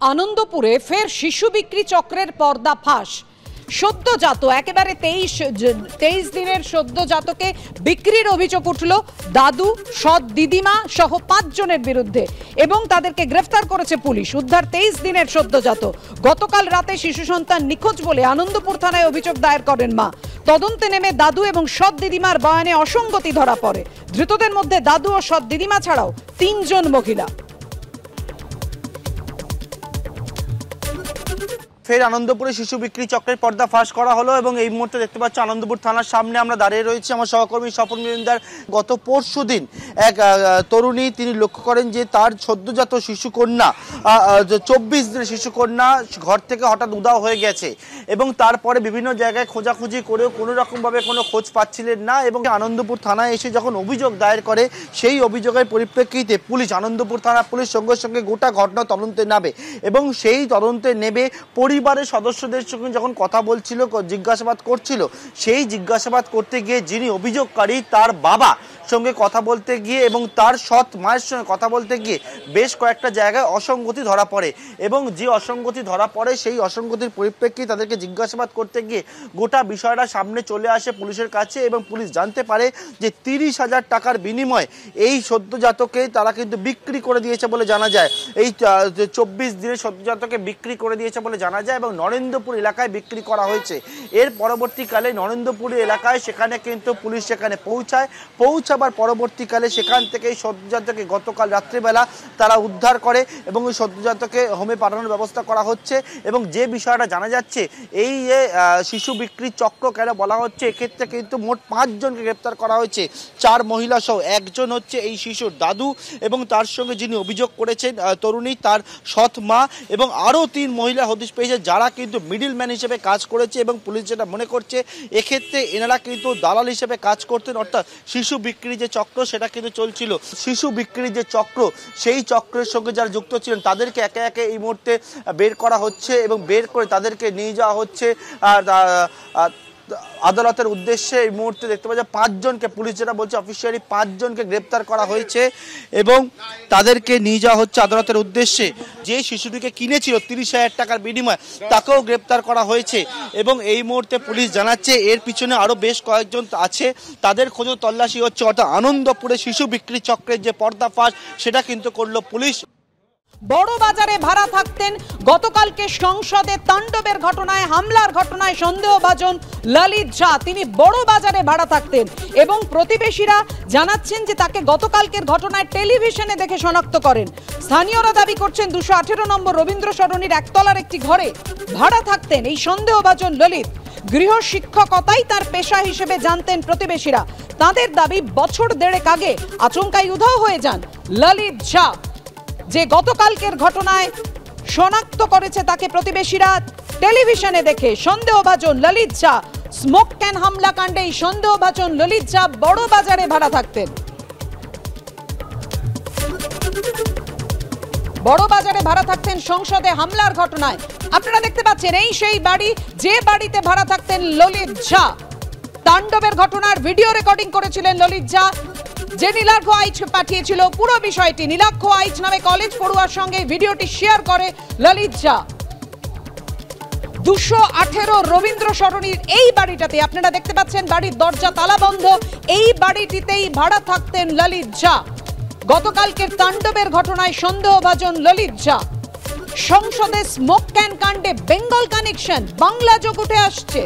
আনন্দপুরে ফের শিশু বিক্রি চক্রের পর্দাফাঁস। সদ্যজাত একেবারে 23 দিনের সদ্যজাতকে বিক্রির অভিযোগ উঠল দাদু, সৎ দিদিমা সহ 5 জনের বিরুদ্ধে এবং তাদেরকে গ্রেফতার করেছে পুলিশ। উদ্ধার 23 দিনের সদ্যজাত। গতকাল রাতে শিশু সন্তান নিখোঁজ বলে আনন্দপুর থানায় অভিযোগ দায়ের করেন মা। তদন্তে নেমে দাদু এবং সৎ দিদিমার বয়ানে অসঙ্গতি ধরা পড়ে। ধৃতদের মধ্যে দাদু ও সৎ দিদিমা ছাড়াও 3 জন মহিলা। ফের আনন্দপুরে শিশু বিক্রি চক্রের পর্দা ফাঁস করা হলো এবং এই মুহূর্তে দেখতে পাচ্ছি আনন্দপুর থানার সামনে আমরা দাঁড়িয়ে রয়েছি। আমার সহকর্মী স্বপন মজুমদার গত পরশুদিন এক তরুণী তিনি লক্ষ্য করেন যে তার সদ্যজাত শিশুকন্যা 24 দিনের শিশুকন্যা ঘর থেকে হঠাৎ উধাও হয়ে গেছে এবং তারপরে বিভিন্ন জায়গায় খোঁজাখুঁজি করেও কোনো রকমভাবে কোনো খোঁজ পাচ্ছিলেন না এবং আনন্দপুর থানায় এসে যখন অভিযোগ দায়ের করে সেই অভিযোগের পরিপ্রেক্ষিতে পুলিশ, আনন্দপুর থানা পুলিশ সঙ্গে সঙ্গে গোটা ঘটনা তদন্তে নামে এবং সেই তদন্তে নেবে পরিবারের সদস্যদের সঙ্গে যখন কথা বলছিল, জিজ্ঞাসাবাদ করছিল, সেই জিজ্ঞাসাবাদ করতে গিয়ে যিনি অভিযোগকারী তার বাবা সঙ্গে কথা বলতে গিয়ে এবং তার সৎ মায়ের সঙ্গে কথা বলতে গিয়ে বেশ কয়েকটা জায়গায় অসঙ্গতি ধরা পড়ে এবং যে অসঙ্গতি ধরা পড়ে সেই অসঙ্গতির পরিপ্রেক্ষিতে তাদেরকে জিজ্ঞাসাবাদ করতে গিয়ে গোটা বিষয়টা সামনে চলে আসে পুলিশের কাছে এবং পুলিশ জানতে পারে যে 30,000 টাকার বিনিময়ে এই সদ্যজাতকে তারা কিন্তু বিক্রি করে দিয়েছে বলে জানা যায়। এই 24 দিনের সদ্যজাতকে বিক্রি করে দিয়েছে বলে জানা যায় এবং নরেন্দ্রপুর এলাকায় বিক্রি করা হয়েছে। এর পরবর্তীকালে নরেন্দ্রপুর এলাকায় সেখানে কিন্তু পুলিশ সেখানে পৌঁছাবার পরবর্তীকালে সেখান থেকে এই সদ্যজাতকে গতকাল রাত্রিবেলা তারা উদ্ধার করে এবং ওই সদ্যজাতকে হোমে পাঠানোর ব্যবস্থা করা হচ্ছে এবং যে বিষয়টা জানা যাচ্ছে এই যে শিশু বিক্রি চক্র কেন বলা হচ্ছে, এক্ষেত্রে কিন্তু মোট 5 জনকে গ্রেপ্তার করা হয়েছে, 4 মহিলা সহ। একজন হচ্ছে এই শিশুর দাদু এবং তার সঙ্গে যিনি অভিযোগ করেছেন তরুণী তার সৎ মা এবং আরও 3 মহিলা হদিশ পেয়েছে যারা কিন্তু মিডল ম্যান হিসেবে কাজ করেছে এবং পুলিশ যেটা মনে করছে এক্ষেত্রে এনারা কিন্তু দালাল হিসেবে কাজ করতেন, অর্থাৎ শিশু বিক্রি যে চক্র সেটা কিন্তু চলছিল। শিশু বিক্রি যে চক্র সেই চক্রের সঙ্গে যারা যুক্ত ছিলেন তাদেরকে একে একে এই মুহূর্তে বের করা হচ্ছে এবং বের করে তাদেরকে নিয়ে যাওয়া হচ্ছে আদালতের উদ্দেশ্যে। এই মুহূর্তে দেখতে পাওয়া যায় 5 জনকে, পুলিশ যেটা বলছে অফিসিয়ালি 5 জনকে গ্রেপ্তার করা হয়েছে এবং তাদেরকে নিয়ে যাওয়া হচ্ছে আদালতের উদ্দেশ্যে। যে শিশুটিকে কিনেছিল 30,000 টাকার বিনিময়ে তাকেও গ্রেপ্তার করা হয়েছে এবং এই মুহূর্তে পুলিশ জানাচ্ছে এর পিছনে আরও বেশ কয়েকজন আছে, তাদের খোঁজও তল্লাশি হচ্ছে। অর্থাৎ আনন্দপুরে শিশু বিক্রি চক্রের যে পর্দাফাঁস সেটা কিন্তু করলো পুলিশ। বড় বাজারে ভাড়া থাকতেন। গতকালকে সংসদে তাণ্ডবের ঘটনায়, হামলার ঘটনায় সন্দেহভাজন ললিত ঝা, তিনি বড় বাজারে ভাড়া থাকতেন এবং প্রতিবেশীরা জানাচ্ছেন যে তাকে গতকালকের ঘটনায় টেলিভিশনে দেখে শনাক্ত করেন। স্থানীয়রা দাবি করছেন 218 নম্বর রবীন্দ্র সরণির একতলার একটি ঘরে ভাড়া থাকতেন এই সন্দেহভাজন ললিত। গৃহ শিক্ষকতাই তার পেশা হিসেবে জানতেন প্রতিবেশীরা। তাদের দাবি বছর 1.5 আগে আচমকাই উধাও হয়ে যান ললিত ঝা, যে গতকালকের ঘটনায় শনাক্ত করেছে তাকে প্রতিবেশীরা টেলিভিশনে দেখে। সন্দেহভাজন ললিত ঝা, স্মোক ক্যান হামলা কাণ্ডে এই সন্দেহভাজন ললিত ঝা বড় বাজারে ভাড়া থাকতেন। বড় বাজারে ভাড়া থাকতেন সংসদে হামলার ঘটনায়। আপনারা দেখতে পাচ্ছেন এই সেই বাড়ি, যে বাড়িতে ভাড়া থাকতেন ললিত ঝা। তাণ্ডবের ঘটনার ভিডিও রেকর্ডিং করেছিলেন ললিত ঝা, যে নীলাক্ষ আইচ পাঠিয়েছিল পুরো বিষয়টি। নীলাক্ষ আইচ নামে কলেজ পড়ুয়ার সঙ্গে ভিডিওটি শেয়ার করে ললিত ঝা। 218 রবীন্দ্র সরণির এই বাড়িটাতে আপনারা দেখতে পাচ্ছেন বাড়ির দরজা তালা বন্ধ, এই বাড়িটিতেই ভাড়া থাকতেন ললিত ঝা। গতকালকের তাণ্ডবের ঘটনায় সন্দেহভাজন ললিত ঝা। সংসদে স্মোক ক্যান কাণ্ডে বেঙ্গল কানেকশন, বাংলা যোগ উঠে আসছে।